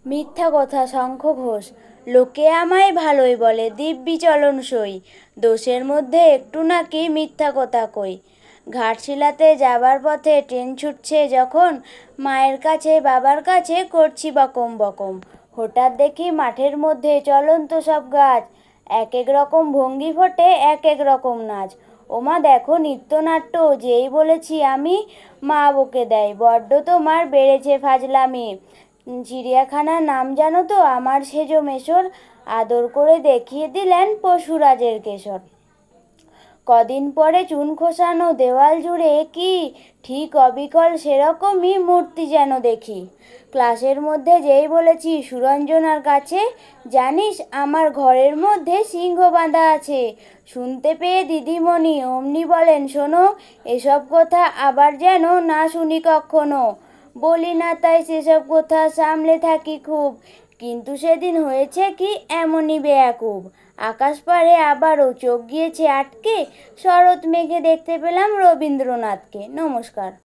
মিথ্যা কথা শঙ্খ ঘোষ। লোকে আমায় ভালোই বলে, দিব্যি চলন সই। দোষের মধ্যে একটু নাকি মিথ্যা কথা কই। ঘাটশিলাতে যাবার পথে ট্রেন ছুটছে যখন, মায়ের কাছে বাবার কাছে করছি বকম বকম। হঠাৎ দেখি মাঠের মধ্যে চলন্ত সব গাছ, এক এক রকম ভঙ্গি ফোটে, এক এক রকম নাচ। ওমা দেখো নৃত্যনাট্য, যেই বলেছি আমি, মা বকে দেয়, বড্ড তোমার বেড়েছে ফাজলামি। চিড়িয়াখানার নাম জানো তো আমার সেজো মেশর, আদর করে দেখিয়ে দিলেন পশুরাজের কেশর। কদিন পরে চুন খোসানো দেওয়াল জুড়ে কি ঠিক অবিকল সেরকমই মূর্তি যেন দেখি। ক্লাসের মধ্যে যেই বলেছি সুরঞ্জনার কাছে, জানিস আমার ঘরের মধ্যে সিংহ বাঁধা আছে। শুনতে পেয়ে দিদিমণি অমনি বলেন, শোনো, এসব কথা আবার যেন না শুনি কখনো। বলি না তাই সেসব কথা সামলে থাকি খুব, কিন্তু সেদিন হয়েছে কি এমনই বেয়াকুব। আকাশ পাড়ে আবারও চোখ গিয়েছে আটকে, শরৎ মেঘে দেখতে পেলাম রবীন্দ্রনাথকে। নমস্কার।